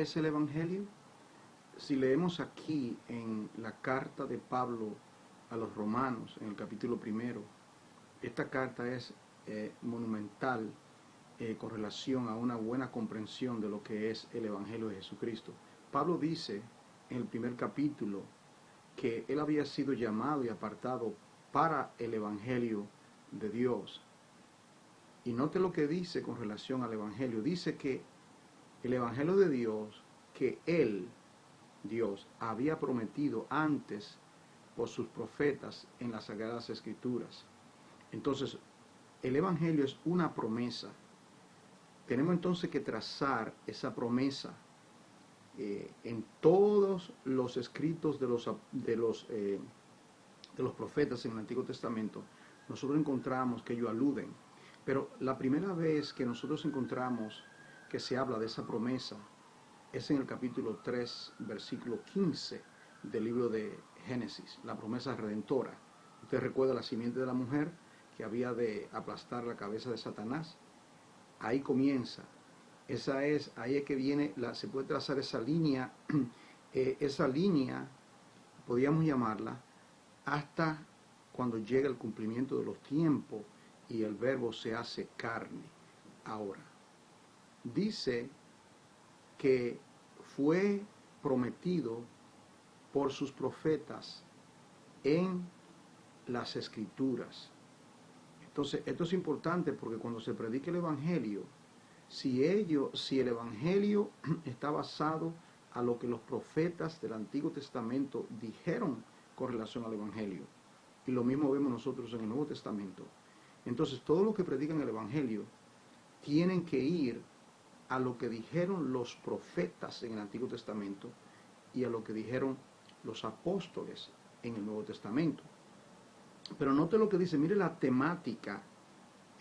¿qué es el Evangelio? Si leemos aquí en la carta de Pablo a los romanos, en el capítulo 1, esta carta es monumental con relación a una buena comprensión de lo que es el Evangelio de Jesucristo. Pablo dice en el primer capítulo que él había sido llamado y apartado para el Evangelio de Dios. Y note lo que dice con relación al Evangelio. Dice que el Evangelio de Dios, que él, Dios, había prometido antes por sus profetas en las Sagradas Escrituras. Entonces, el Evangelio es una promesa. Tenemos entonces que trazar esa promesa en todos los escritos de los profetas en el Antiguo Testamento. Nosotros encontramos que ellos aluden. Pero la primera vez que nosotros encontramos que se habla de esa promesa es en el capítulo 3, versículo 15 del libro de Génesis, la promesa redentora. Usted recuerda la simiente de la mujer que había de aplastar la cabeza de Satanás. Ahí comienza. Ahí es que viene, se puede trazar esa línea, podríamos llamarla, hasta cuando llega el cumplimiento de los tiempos y el verbo se hace carne. Ahora, dice que fue prometido por sus profetas en las Escrituras. Entonces, esto es importante porque cuando se predica el Evangelio, si el Evangelio está basado a lo que los profetas del Antiguo Testamento dijeron con relación al Evangelio, y lo mismo vemos nosotros en el Nuevo Testamento, entonces todo lo que predican el Evangelio tienen que ir a lo que dijeron los profetas en el Antiguo Testamento y a lo que dijeron los apóstoles en el Nuevo Testamento. Pero note lo que dice, mire la temática,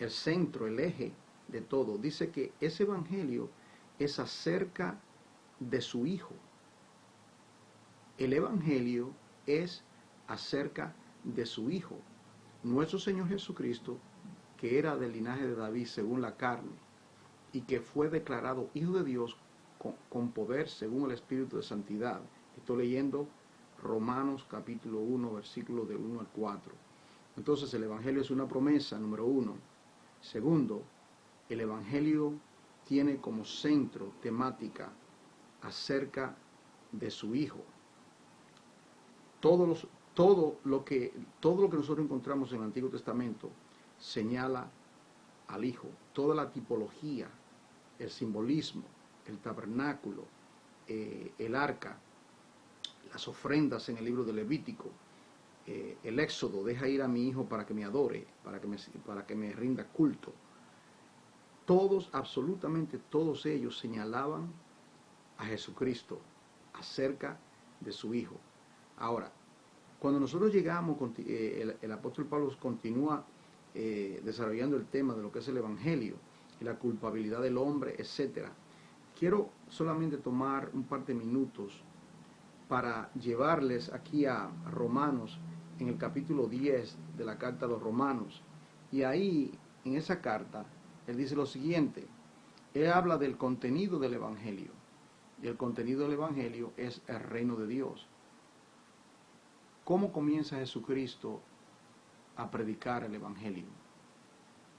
el centro, el eje de todo. Dice que ese Evangelio es acerca de su Hijo. El Evangelio es acerca de su Hijo, nuestro Señor Jesucristo, que era del linaje de David según la carne, y que fue declarado Hijo de Dios con poder según el Espíritu de Santidad. Estoy leyendo Romanos capítulo 1, versículos del 1 al 4. Entonces el Evangelio es una promesa, número 1. Segundo, el Evangelio tiene como centro temática acerca de su Hijo. Todo lo que nosotros encontramos en el Antiguo Testamento señala al Hijo. Toda la tipología, el simbolismo, el tabernáculo, el arca, las ofrendas en el libro de Levítico, el Éxodo, deja ir a mi hijo para que me adore, para que me rinda culto. Absolutamente todos ellos señalaban a Jesucristo acerca de su Hijo. Ahora, cuando nosotros llegamos, el apóstol Pablo continúa desarrollando el tema de lo que es el Evangelio y la culpabilidad del hombre, etc. Quiero solamente tomar un par de minutos para llevarles aquí a Romanos, en el capítulo 10 de la carta a los Romanos. Y ahí, en esa carta, él dice lo siguiente. Él habla del contenido del Evangelio. Y el contenido del Evangelio es el reino de Dios. ¿Cómo comienza Jesucristo a predicar el Evangelio?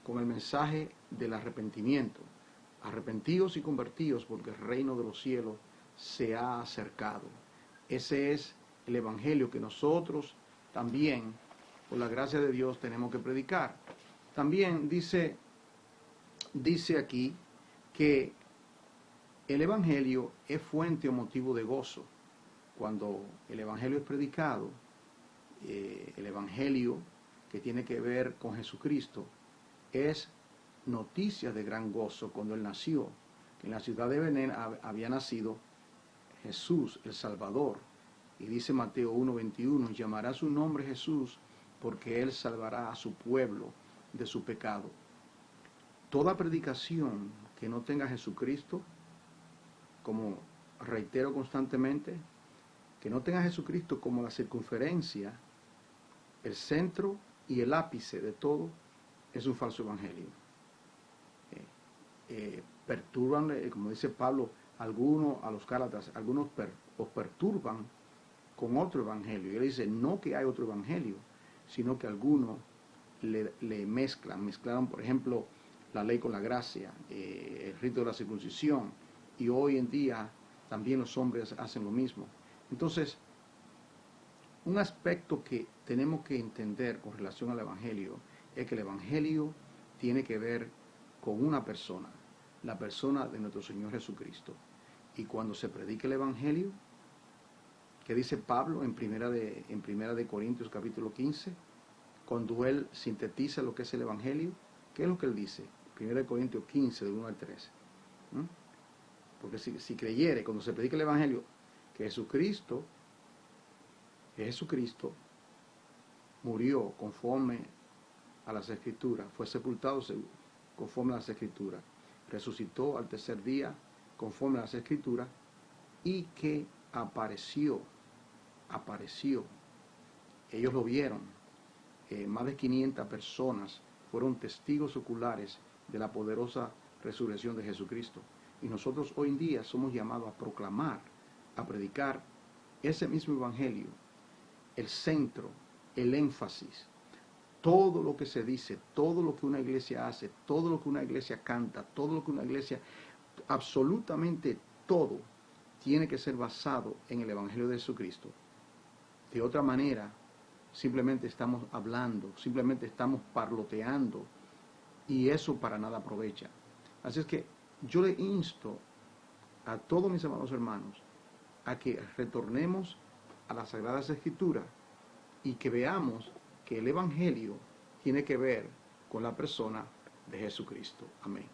Con el mensaje del arrepentimiento. Arrepentidos y convertidos porque el reino de los cielos se ha acercado. Ese es el Evangelio que nosotros también, por la gracia de Dios, tenemos que predicar. También dice aquí que el Evangelio es fuente o motivo de gozo. Cuando el Evangelio es predicado, el Evangelio que tiene que ver con Jesucristo, es noticia de gran gozo cuando Él nació. En la ciudad de Belén había nacido Jesús, el Salvador. Y dice Mateo 1:21, llamará su nombre Jesús, porque Él salvará a su pueblo de su pecado. Toda predicación que no tenga Jesucristo, como reitero constantemente, que no tenga Jesucristo como la circunferencia, el centro y el ápice de todo, es un falso evangelio. Perturban, como dice Pablo, algunos, a los Gálatas, algunos os perturban con otro evangelio. Y él dice, no que hay otro evangelio, sino que algunos le mezclaron, por ejemplo, la ley con la gracia, el rito de la circuncisión, y hoy en día también los hombres hacen lo mismo. Entonces, un aspecto que tenemos que entender con relación al evangelio es que el evangelio tiene que ver con una persona, la persona de nuestro Señor Jesucristo. Y cuando se predica el evangelio, que dice Pablo en primera de Corintios capítulo 15, cuando él sintetiza lo que es el evangelio, ¿qué es lo que él dice? Primera de Corintios 15, del 1 al 13. Porque si creyere, cuando se predica el evangelio, que Jesucristo murió conforme a las Escrituras, fue sepultado conforme a las Escrituras, resucitó al tercer día conforme a las Escrituras, y que apareció. Ellos lo vieron. Más de 500 personas fueron testigos oculares de la poderosa resurrección de Jesucristo. Y nosotros hoy en día somos llamados a proclamar, a predicar ese mismo evangelio, el centro, el énfasis, todo lo que se dice, todo lo que una iglesia hace, todo lo que una iglesia canta, todo lo que una iglesia, absolutamente todo, tiene que ser basado en el evangelio de Jesucristo. De otra manera, simplemente estamos hablando, simplemente estamos parloteando, y eso para nada aprovecha. Así es que yo le insto a todos mis amados hermanos a que retornemos a las Sagradas Escrituras y que veamos que el evangelio tiene que ver con la persona de Jesucristo. Amén.